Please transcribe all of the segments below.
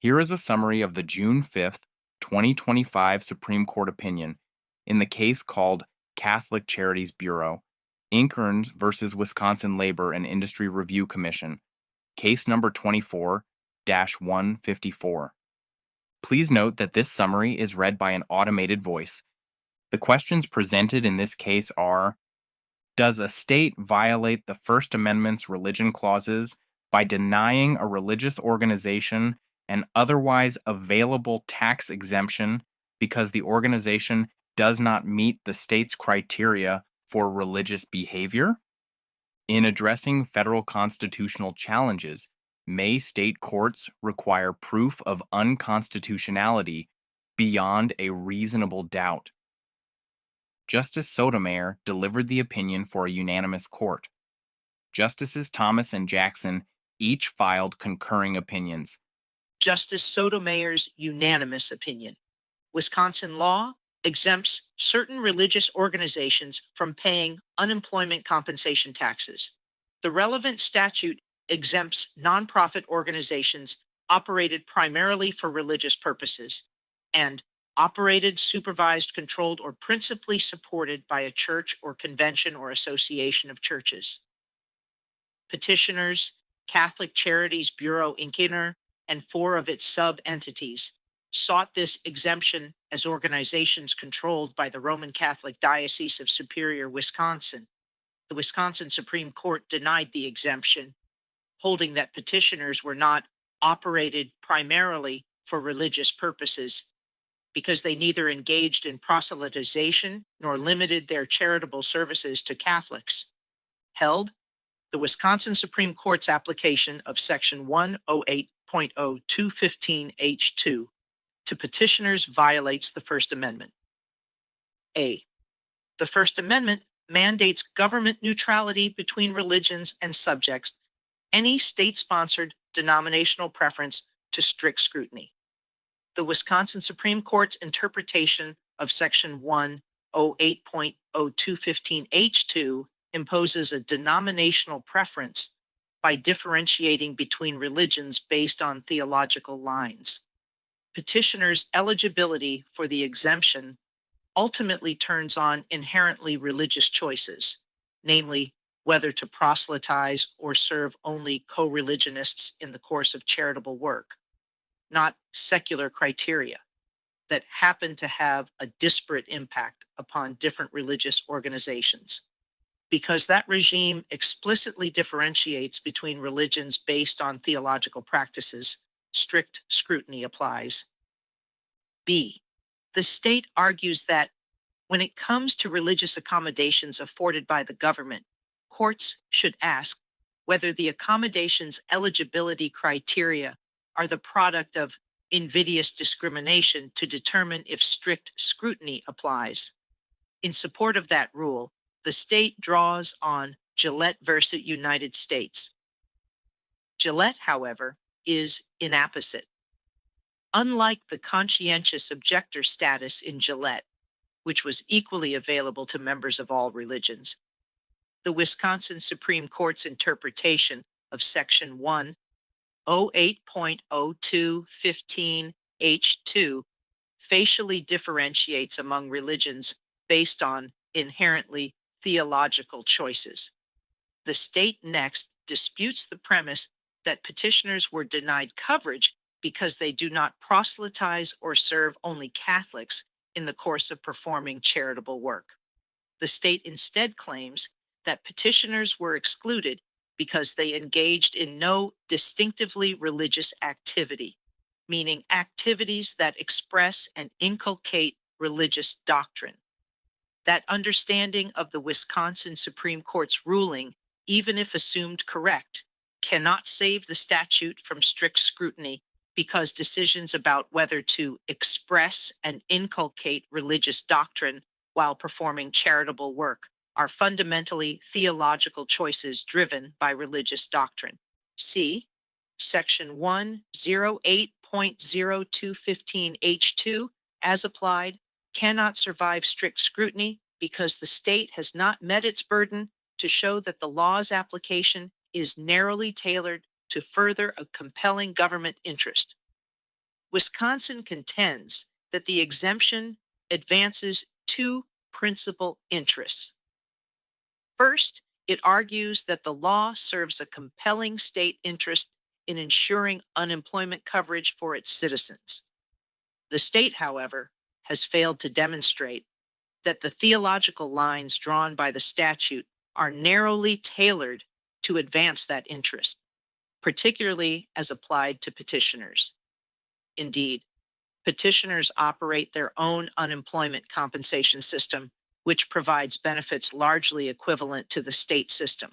Here is a summary of the June 5th, 2025 Supreme Court opinion in the case called Catholic Charities Bureau, Inkerns versus Wisconsin Labor and Industry Review Commission, case number 24-154. Please note that this summary is read by an automated voice. The questions presented in this case are: does a state violate the First Amendment's religion clauses by denying a religious organization an otherwise available tax exemption because the organization does not meet the state's criteria for religious behavior? In addressing federal constitutional challenges, may state courts require proof of unconstitutionality beyond a reasonable doubt? Justice Sotomayor delivered the opinion for a unanimous court. Justices Thomas and Jackson each filed concurring opinions. Justice Sotomayor's unanimous opinion. Wisconsin law exempts certain religious organizations from paying unemployment compensation taxes. The relevant statute exempts nonprofit organizations operated primarily for religious purposes and operated, supervised, controlled, or principally supported by a church or convention or association of churches. Petitioners, Catholic Charities Bureau, Inc., and 4 of its sub-entities sought this exemption as organizations controlled by the Roman Catholic Diocese of Superior, Wisconsin. The Wisconsin Supreme Court denied the exemption, holding that petitioners were not operated primarily for religious purposes because they neither engaged in proselytization nor limited their charitable services to Catholics. Held, the Wisconsin Supreme Court's application of Section 108.0215H2 to petitioners violates the First Amendment. A. The First Amendment mandates government neutrality between religions and subjects any state-sponsored denominational preference to strict scrutiny. The Wisconsin Supreme Court's interpretation of Section 108.0215H2 imposes a denominational preference by differentiating between religions based on theological lines. Petitioners' eligibility for the exemption ultimately turns on inherently religious choices, namely whether to proselytize or serve only co-religionists in the course of charitable work, not secular criteria that happen to have a disparate impact upon different religious organizations. Because that regime explicitly differentiates between religions based on theological practices, strict scrutiny applies. B. The state argues that when it comes to religious accommodations afforded by the government, courts should ask whether the accommodation's eligibility criteria are the product of invidious discrimination to determine if strict scrutiny applies. In support of that rule, the state draws on Gillette versus United States. Gillette, however, is inapposite. Unlike the conscientious objector status in Gillette, which was equally available to members of all religions, the Wisconsin Supreme Court's interpretation of Section 108.0215H2 facially differentiates among religions based on inherently theological choices. The state next disputes the premise that petitioners were denied coverage because they do not proselytize or serve only Catholics in the course of performing charitable work. The state instead claims that petitioners were excluded because they engaged in no distinctively religious activity, meaning activities that express and inculcate religious doctrine. That understanding of the Wisconsin Supreme Court's ruling, even if assumed correct, cannot save the statute from strict scrutiny because decisions about whether to express and inculcate religious doctrine while performing charitable work are fundamentally theological choices driven by religious doctrine. See Section 108.0215H2 as applied cannot survive strict scrutiny because the state has not met its burden to show that the law's application is narrowly tailored to further a compelling government interest. Wisconsin contends that the exemption advances two principal interests. First, it argues that the law serves a compelling state interest in ensuring unemployment coverage for its citizens. The state, however, has failed to demonstrate that the theological lines drawn by the statute are narrowly tailored to advance that interest, particularly as applied to petitioners. Indeed, petitioners operate their own unemployment compensation system, which provides benefits largely equivalent to the state system.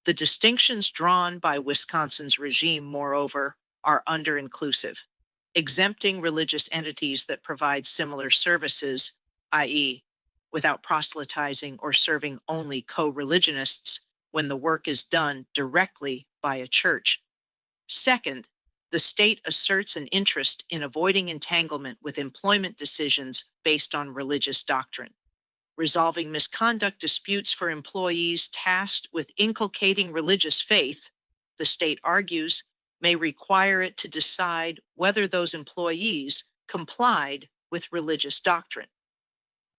The distinctions drawn by Wisconsin's regime, moreover, are under-inclusive, exempting religious entities that provide similar services, i.e., without proselytizing or serving only co-religionists when the work is done directly by a church. Second, the state asserts an interest in avoiding entanglement with employment decisions based on religious doctrine. Resolving misconduct disputes for employees tasked with inculcating religious faith, the state argues, may require it to decide whether those employees complied with religious doctrine.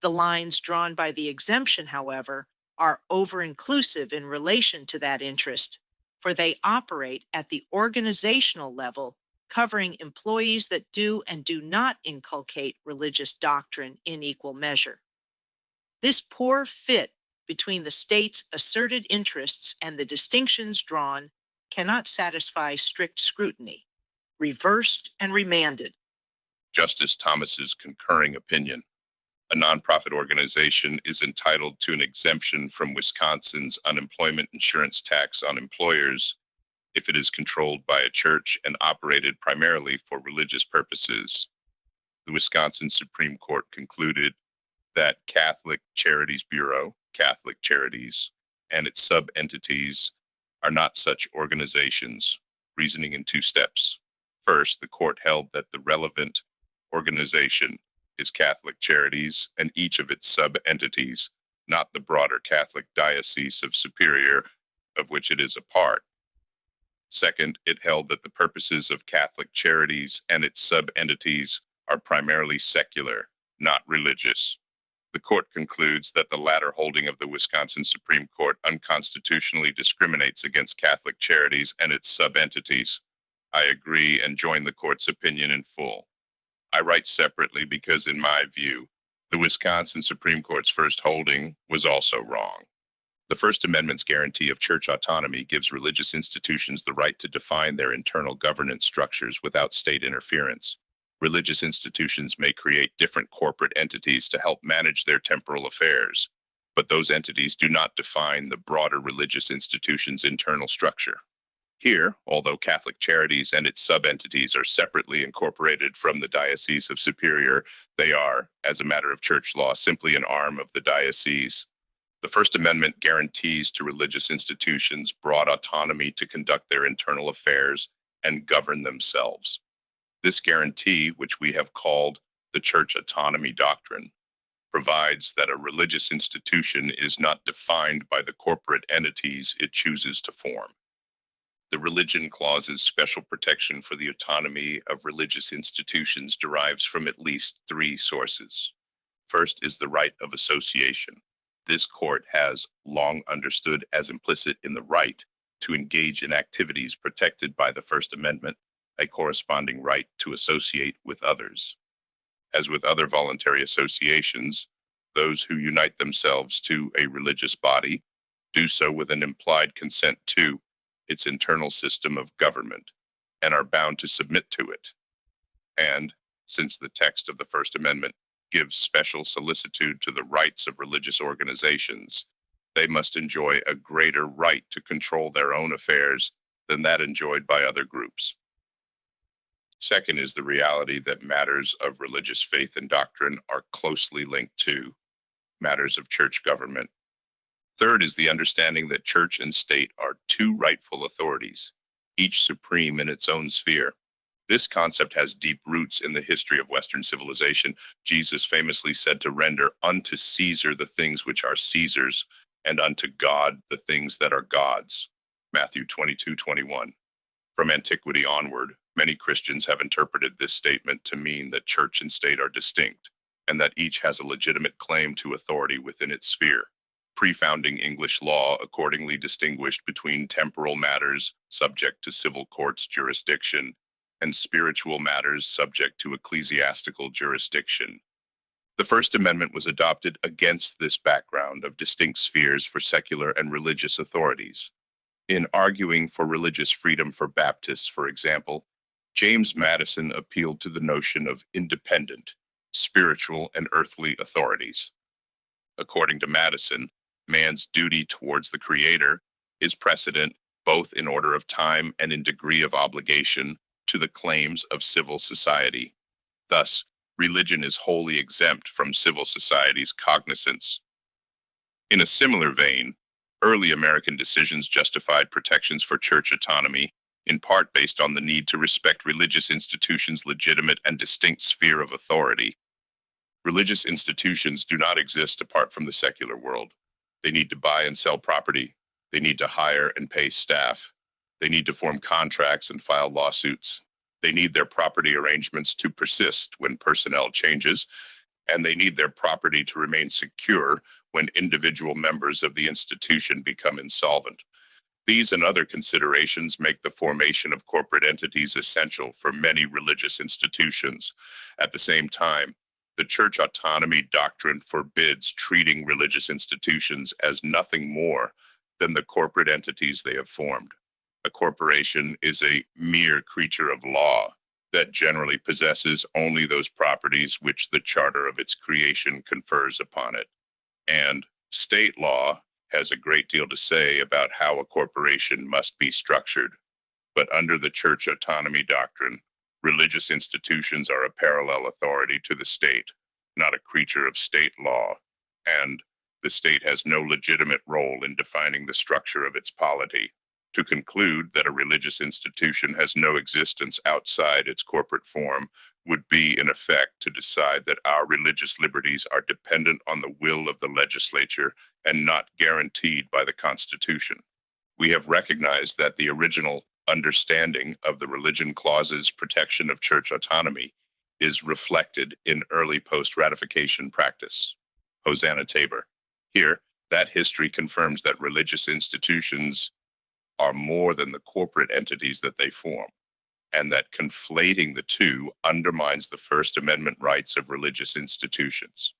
The lines drawn by the exemption, however, are over-inclusive in relation to that interest, for they operate at the organizational level, covering employees that do and do not inculcate religious doctrine in equal measure. This poor fit between the state's asserted interests and the distinctions drawn cannot satisfy strict scrutiny. Reversed and remanded. Justice Thomas's concurring opinion. A nonprofit organization is entitled to an exemption from Wisconsin's unemployment insurance tax on employers if it is controlled by a church and operated primarily for religious purposes. The Wisconsin Supreme Court concluded that Catholic Charities Bureau, Catholic Charities, and its sub-entities are not such organizations, reasoning in two steps. First, the court held that the relevant organization is Catholic Charities and each of its sub-entities, not the broader Catholic Diocese of Superior, of which it is a part. Second, it held that the purposes of Catholic Charities and its sub-entities are primarily secular, not religious. The court concludes that the latter holding of the Wisconsin Supreme Court unconstitutionally discriminates against Catholic Charities and its sub-entities. I agree and join the court's opinion in full. I write separately because, in my view, the Wisconsin Supreme Court's first holding was also wrong. The First Amendment's guarantee of church autonomy gives religious institutions the right to define their internal governance structures without state interference. Religious institutions may create different corporate entities to help manage their temporal affairs, but those entities do not define the broader religious institution's internal structure. Here, although Catholic Charities and its sub-entities are separately incorporated from the Diocese of Superior, they are, as a matter of church law, simply an arm of the diocese. The First Amendment guarantees to religious institutions broad autonomy to conduct their internal affairs and govern themselves. This guarantee, which we have called the Church Autonomy Doctrine, provides that a religious institution is not defined by the corporate entities it chooses to form. The Religion Clause's special protection for the autonomy of religious institutions derives from at least three sources. First is the right of association. This court has long understood as implicit in the right to engage in activities protected by the First Amendment a corresponding right to associate with others. As with other voluntary associations, those who unite themselves to a religious body do so with an implied consent to its internal system of government and are bound to submit to it. And, since the text of the First Amendment gives special solicitude to the rights of religious organizations, they must enjoy a greater right to control their own affairs than that enjoyed by other groups. Second is the reality that matters of religious faith and doctrine are closely linked to matters of church government. Third is the understanding that church and state are two rightful authorities, each supreme in its own sphere. This concept has deep roots in the history of Western civilization. Jesus famously said to render unto Caesar the things which are Caesar's, and unto God the things that are God's. Matthew 22:21. From antiquity onward, Many Christians have interpreted this statement to mean that church and state are distinct, and that each has a legitimate claim to authority within its sphere. Pre-founding English law accordingly distinguished between temporal matters subject to civil court's jurisdiction and spiritual matters subject to ecclesiastical jurisdiction. The First Amendment was adopted against this background of distinct spheres for secular and religious authorities. In arguing for religious freedom for Baptists, for example, James Madison appealed to the notion of independent, spiritual, and earthly authorities. According to Madison, man's duty towards the Creator is precedent both in order of time and in degree of obligation to the claims of civil society. Thus, religion is wholly exempt from civil society's cognizance. In a similar vein, early American decisions justified protections for church autonomy, in part based on the need to respect religious institutions' legitimate and distinct sphere of authority. Religious institutions do not exist apart from the secular world. They need to buy and sell property. They need to hire and pay staff. They need to form contracts and file lawsuits. They need their property arrangements to persist when personnel changes, and they need their property to remain secure when individual members of the institution become insolvent. These and other considerations make the formation of corporate entities essential for many religious institutions. At the same time, the church autonomy doctrine forbids treating religious institutions as nothing more than the corporate entities they have formed. A corporation is a mere creature of law that generally possesses only those properties which the charter of its creation confers upon it. And state law has a great deal to say about how a corporation must be structured. But under the church autonomy doctrine, religious institutions are a parallel authority to the state, not a creature of state law, and the state has no legitimate role in defining the structure of its polity. To conclude that a religious institution has no existence outside its corporate form would be, in effect, to decide that our religious liberties are dependent on the will of the legislature and not guaranteed by the Constitution. We have recognized that the original understanding of the religion clause's protection of church autonomy is reflected in early post-ratification practice. Hosanna Tabor. Here, that history confirms that religious institutions are more than the corporate entities that they form, and that conflating the two undermines the First Amendment rights of religious institutions.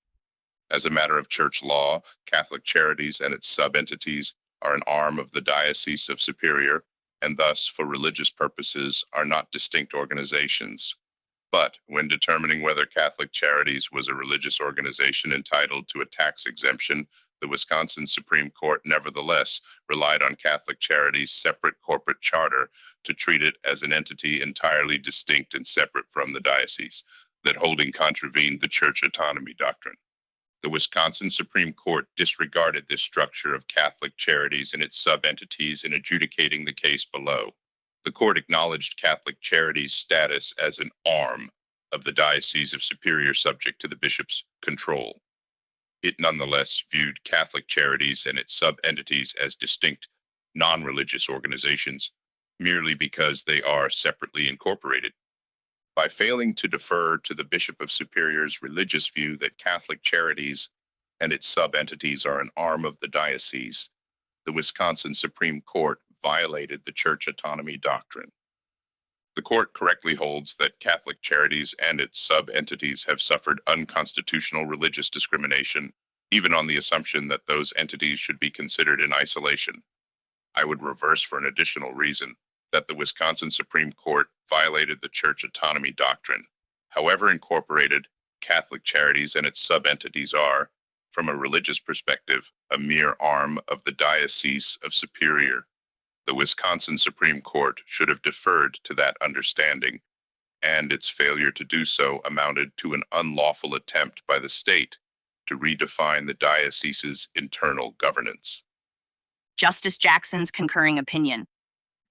As a matter of church law, Catholic Charities and its sub-entities are an arm of the Diocese of Superior, and thus, for religious purposes, are not distinct organizations. But when determining whether Catholic Charities was a religious organization entitled to a tax exemption, the Wisconsin Supreme Court nevertheless relied on Catholic Charities' separate corporate charter to treat it as an entity entirely distinct and separate from the diocese, that holding contravened the church autonomy doctrine. The Wisconsin Supreme Court disregarded this structure of Catholic Charities and its sub-entities in adjudicating the case below. The court acknowledged Catholic Charities' status as an arm of the Diocese of Superior subject to the bishop's control. It nonetheless viewed Catholic Charities and its sub-entities as distinct, non-religious organizations, merely because they are separately incorporated. By failing to defer to the Bishop of Superior's religious view that Catholic Charities and its sub-entities are an arm of the diocese, the Wisconsin Supreme Court violated the church autonomy doctrine. The court correctly holds that Catholic Charities and its sub-entities have suffered unconstitutional religious discrimination, even on the assumption that those entities should be considered in isolation. I would reverse for an additional reason, that the Wisconsin Supreme Court violated the church autonomy doctrine. However incorporated, Catholic Charities and its sub-entities are, from a religious perspective, a mere arm of the Diocese of Superior. The Wisconsin Supreme Court should have deferred to that understanding, and its failure to do so amounted to an unlawful attempt by the state to redefine the diocese's internal governance. Justice Jackson's concurring opinion.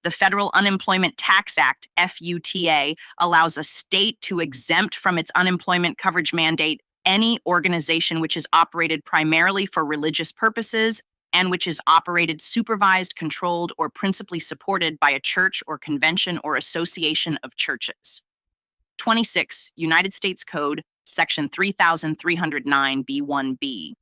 The Federal Unemployment Tax Act, FUTA, allows a state to exempt from its unemployment coverage mandate any organization which is operated primarily for religious purposes and which is operated, supervised, controlled, or principally supported by a church or convention or association of churches. 26 United States Code, Section 3309B1B.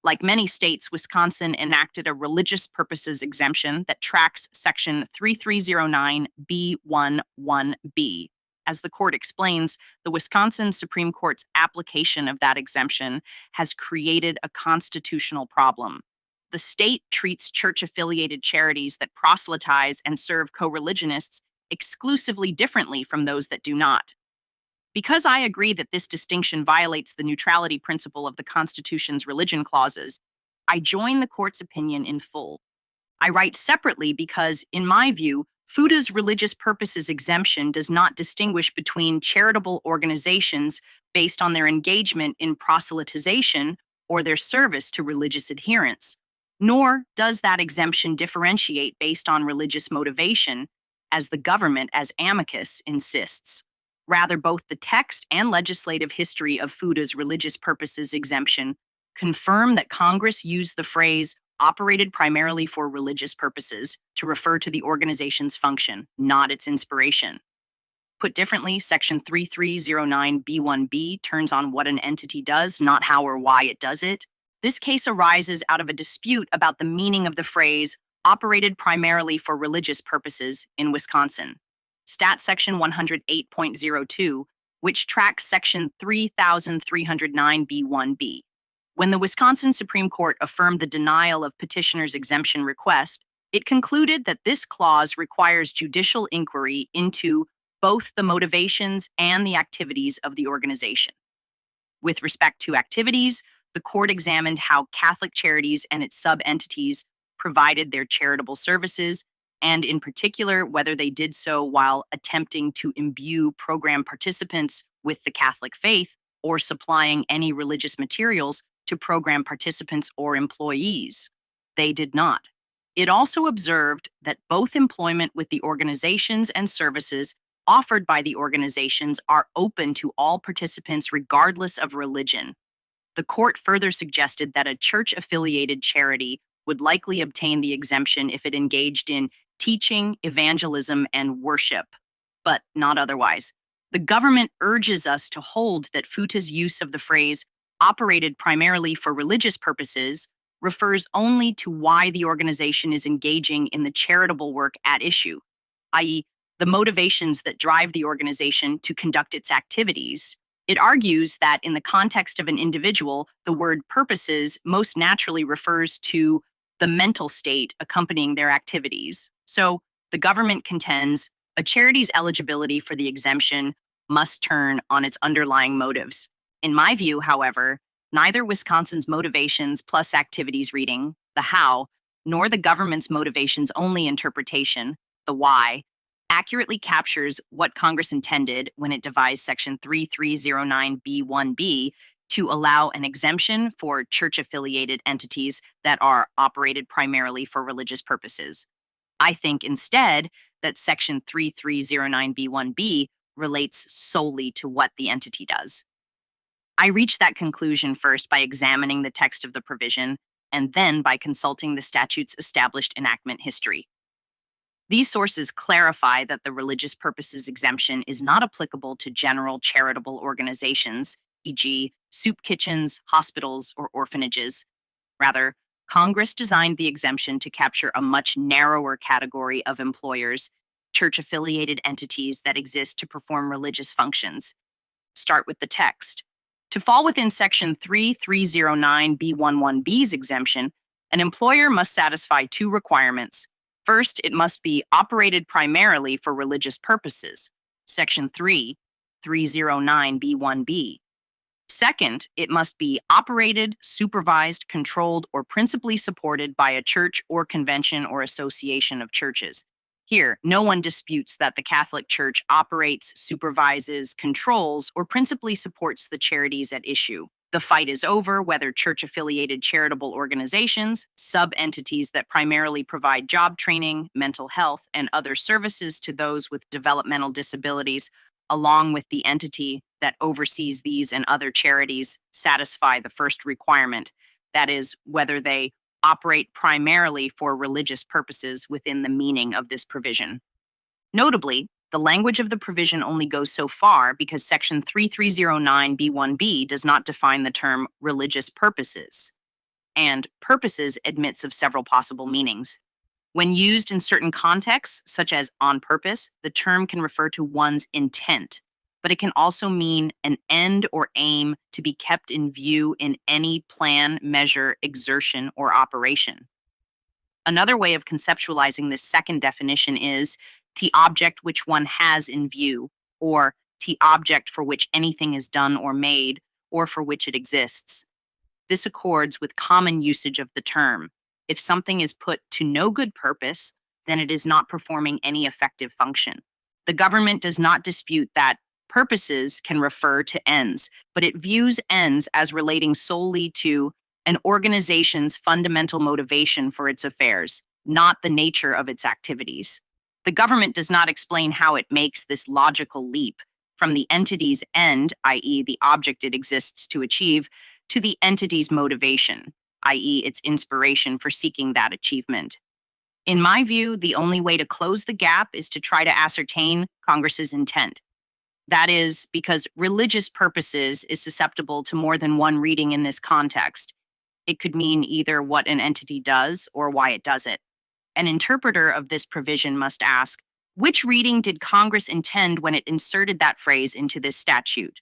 Like many states, Wisconsin enacted a religious purposes exemption that tracks Section 3309B11B. As the court explains, the Wisconsin Supreme Court's application of that exemption has created a constitutional problem. The state treats church-affiliated charities that proselytize and serve co-religionists exclusively differently from those that do not. Because I agree that this distinction violates the neutrality principle of the Constitution's religion clauses, I join the court's opinion in full. I write separately because, in my view, FUTA's religious purposes exemption does not distinguish between charitable organizations based on their engagement in proselytization or their service to religious adherents, nor does that exemption differentiate based on religious motivation, as the government, as amicus, insists. Rather, both the text and legislative history of FUTA's religious purposes exemption confirm that Congress used the phrase operated primarily for religious purposes to refer to the organization's function, not its inspiration. Put differently, Section 3309B1B turns on what an entity does, not how or why it does it. This case arises out of a dispute about the meaning of the phrase operated primarily for religious purposes in Wisconsin. Stat Section 108.02, which tracks Section 3309B1B. When the Wisconsin Supreme Court affirmed the denial of petitioner's exemption request, it concluded that this clause requires judicial inquiry into both the motivations and the activities of the organization. With respect to activities, the court examined how Catholic Charities and its sub-entities provided their charitable services, and in particular, whether they did so while attempting to imbue program participants with the Catholic faith or supplying any religious materials to program participants or employees. They did not. It also observed that both employment with the organizations and services offered by the organizations are open to all participants regardless of religion. The court further suggested that a church-affiliated charity would likely obtain the exemption if it engaged in teaching, evangelism, and worship, but not otherwise. The government urges us to hold that FUTA's use of the phrase operated primarily for religious purposes refers only to why the organization is engaging in the charitable work at issue, i.e., the motivations that drive the organization to conduct its activities. It argues that in the context of an individual, the word purposes most naturally refers to the mental state accompanying their activities. So the government contends a charity's eligibility for the exemption must turn on its underlying motives. In my view, however, neither Wisconsin's motivations plus activities reading, the how, nor the government's motivations only interpretation, the why, accurately captures what Congress intended when it devised Section 3309B1B to allow an exemption for church-affiliated entities that are operated primarily for religious purposes. I think instead that Section 3309B1B relates solely to what the entity does. I reached that conclusion first by examining the text of the provision and then by consulting the statute's established enactment history. These sources clarify that the religious purposes exemption is not applicable to general charitable organizations, e.g., soup kitchens, hospitals, or orphanages. Rather, Congress designed the exemption to capture a much narrower category of employers, church-affiliated entities that exist to perform religious functions. Start with the text. To fall within Section 3309B11B's exemption, an employer must satisfy two requirements. First, it must be operated primarily for religious purposes, Section 3309B1B. Second, it must be operated, supervised, controlled, or principally supported by a church or convention or association of churches. Here, no one disputes that the Catholic Church operates, supervises, controls, or principally supports the charities at issue. The fight is over whether church-affiliated charitable organizations, sub-entities that primarily provide job training, mental health, and other services to those with developmental disabilities, along with the entity that oversees these and other charities, satisfy the first requirement, that is, whether they operate primarily for religious purposes within the meaning of this provision. Notably, the language of the provision only goes so far because Section 3309B1B does not define the term religious purposes, and purposes admits of several possible meanings. When used in certain contexts, such as on purpose, the term can refer to one's intent, but it can also mean an end or aim to be kept in view in any plan, measure, exertion, or operation. Another way of conceptualizing this second definition is the object which one has in view, or the object for which anything is done or made, or for which it exists. This accords with common usage of the term. If something is put to no good purpose, then it is not performing any effective function. The government does not dispute that purposes can refer to ends, but it views ends as relating solely to an organization's fundamental motivation for its affairs, not the nature of its activities. The government does not explain how it makes this logical leap from the entity's end, i.e., the object it exists to achieve, to the entity's motivation, i.e., its inspiration for seeking that achievement. In my view, the only way to close the gap is to try to ascertain Congress's intent. That is, because religious purposes is susceptible to more than one reading in this context. It could mean either what an entity does or why it does it. An interpreter of this provision must ask, which reading did Congress intend when it inserted that phrase into this statute?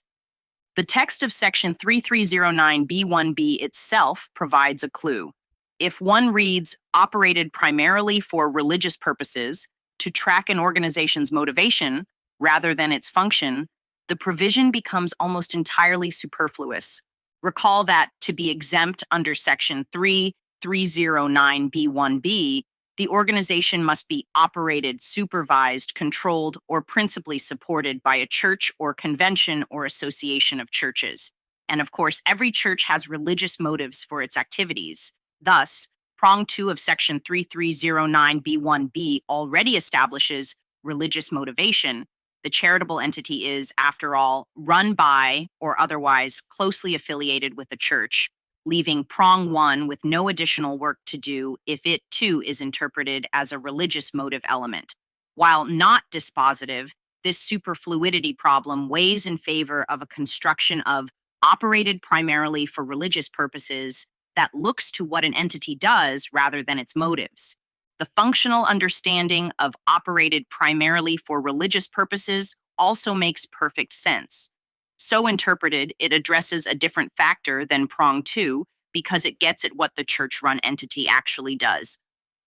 The text of Section 3309B1B itself provides a clue. If one reads operated primarily for religious purposes to track an organization's motivation rather than its function, the provision becomes almost entirely superfluous. Recall that to be exempt under Section 3309B1B, the organization must be operated, supervised, controlled, or principally supported by a church or convention or association of churches. And of course, every church has religious motives for its activities. Thus, prong 2 of Section 3309B1B already establishes religious motivation. The charitable entity is, after all, run by or otherwise closely affiliated with a church, leaving prong 1 with no additional work to do if it too is interpreted as a religious motive element. While not dispositive, this superfluidity problem weighs in favor of a construction of operated primarily for religious purposes that looks to what an entity does rather than its motives. The functional understanding of operated primarily for religious purposes also makes perfect sense. So interpreted, it addresses a different factor than prong 2 because it gets at what the church-run entity actually does.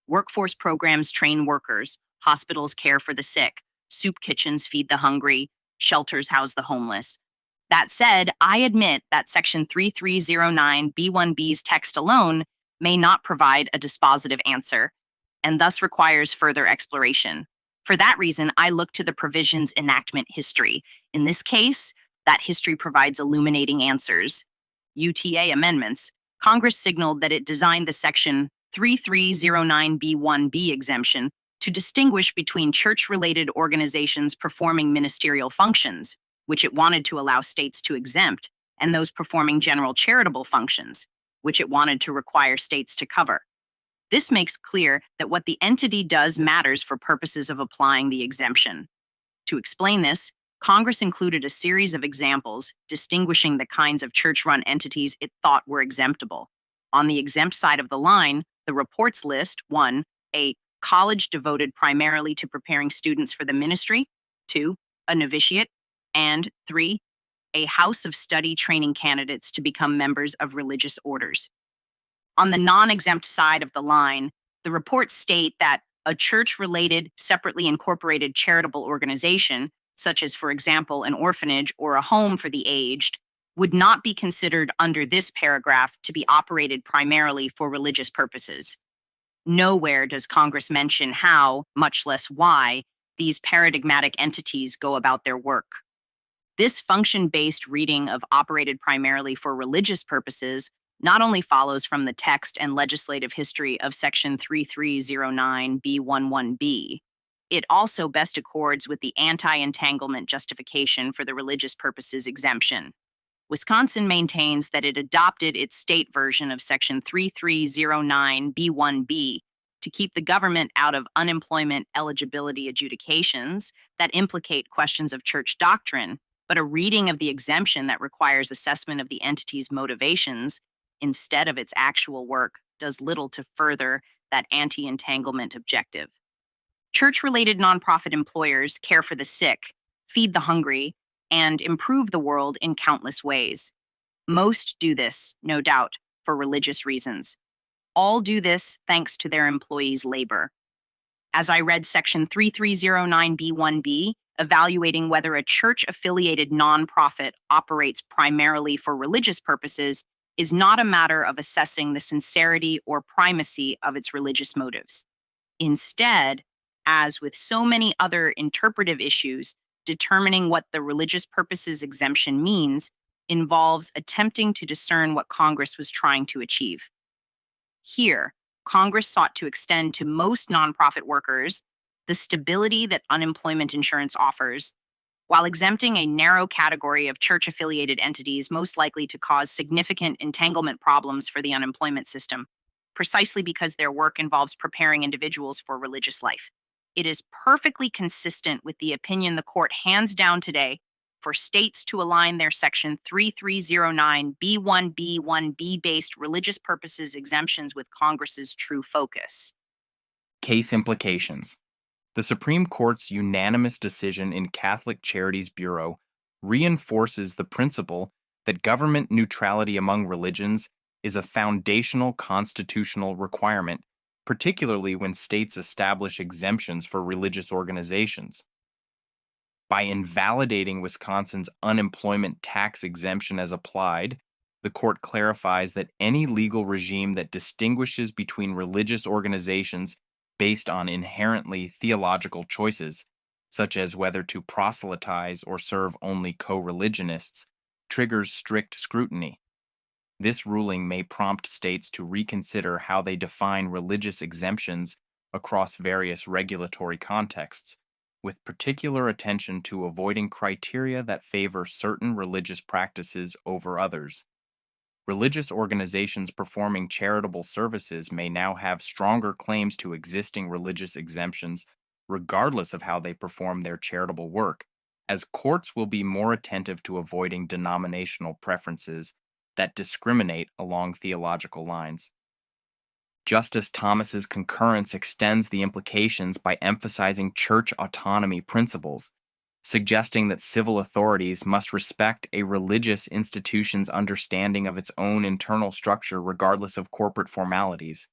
Workforce programs train workers, hospitals care for the sick, soup kitchens feed the hungry, shelters house the homeless. That said, I admit that Section 3309B1B's text alone may not provide a dispositive answer, and thus requires further exploration. For that reason, I look to the provision's enactment history. In this case, that history provides illuminating answers. UTA amendments. Congress signaled that it designed the Section 3309B1B exemption to distinguish between church-related organizations performing ministerial functions, which it wanted to allow states to exempt, and those performing general charitable functions, which it wanted to require states to cover. This makes clear that what the entity does matters for purposes of applying the exemption. To explain this, Congress included a series of examples distinguishing the kinds of church-run entities it thought were exemptable. On the exempt side of the line, the reports list 1. A college devoted primarily to preparing students for the ministry, 2. A novitiate, and 3. A house of study training candidates to become members of religious orders. On the non-exempt side of the line, the reports state that a church-related, separately incorporated charitable organization, such as, for example, an orphanage or a home for the aged, would not be considered under this paragraph to be operated primarily for religious purposes. Nowhere does Congress mention how, much less why, these paradigmatic entities go about their work. This function-based reading of operated primarily for religious purposes not only follows from the text and legislative history of Section 3309B11B, it also best accords with the anti-entanglement justification for the religious purposes exemption. Wisconsin maintains that it adopted its state version of Section 3309B1B to keep the government out of unemployment eligibility adjudications that implicate questions of church doctrine, but a reading of the exemption that requires assessment of the entity's motivations instead of its actual work does little to further that anti-entanglement objective. Church-related nonprofit employers care for the sick, feed the hungry, and improve the world in countless ways. Most do this, no doubt, for religious reasons. All do this thanks to their employees' labor. As I read Section 3309B1B, evaluating whether a church-affiliated nonprofit operates primarily for religious purposes is not a matter of assessing the sincerity or primacy of its religious motives. Instead, as with so many other interpretive issues, determining what the religious purposes exemption means involves attempting to discern what Congress was trying to achieve. Here, Congress sought to extend to most nonprofit workers the stability that unemployment insurance offers, while exempting a narrow category of church-affiliated entities most likely to cause significant entanglement problems for the unemployment system, precisely because their work involves preparing individuals for religious life. It is perfectly consistent with the opinion the court hands down today for states to align their Section 3309B1B1B based religious purposes exemptions with Congress's true focus. Case implications. The Supreme Court's unanimous decision in Catholic Charities Bureau reinforces the principle that government neutrality among religions is a foundational constitutional requirement, particularly when states establish exemptions for religious organizations. By invalidating Wisconsin's unemployment tax exemption as applied, the court clarifies that any legal regime that distinguishes between religious organizations based on inherently theological choices, such as whether to proselytize or serve only co-religionists, triggers strict scrutiny. This ruling may prompt states to reconsider how they define religious exemptions across various regulatory contexts, with particular attention to avoiding criteria that favor certain religious practices over others. Religious organizations performing charitable services may now have stronger claims to existing religious exemptions, regardless of how they perform their charitable work, as courts will be more attentive to avoiding denominational preferences that discriminate along theological lines. Justice Thomas's concurrence extends the implications by emphasizing church autonomy principles, suggesting that civil authorities must respect a religious institution's understanding of its own internal structure regardless of corporate formalities.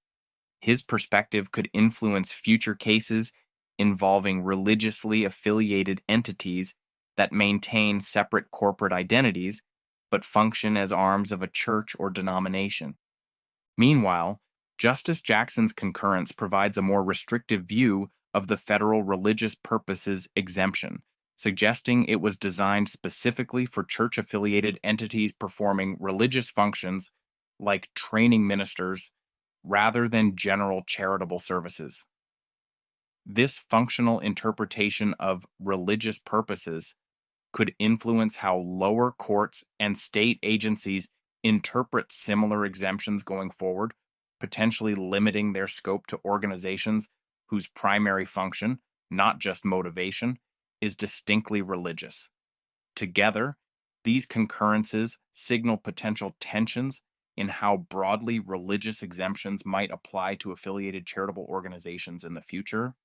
His perspective could influence future cases involving religiously affiliated entities that maintain separate corporate identities but function as arms of a church or denomination. Meanwhile, Justice Jackson's concurrence provides a more restrictive view of the federal religious purposes exemption, suggesting it was designed specifically for church-affiliated entities performing religious functions like training ministers rather than general charitable services. This functional interpretation of religious purposes could influence how lower courts and state agencies interpret similar exemptions going forward, potentially limiting their scope to organizations whose primary function, not just motivation, is distinctly religious. Together, these concurrences signal potential tensions in how broadly religious exemptions might apply to affiliated charitable organizations in the future.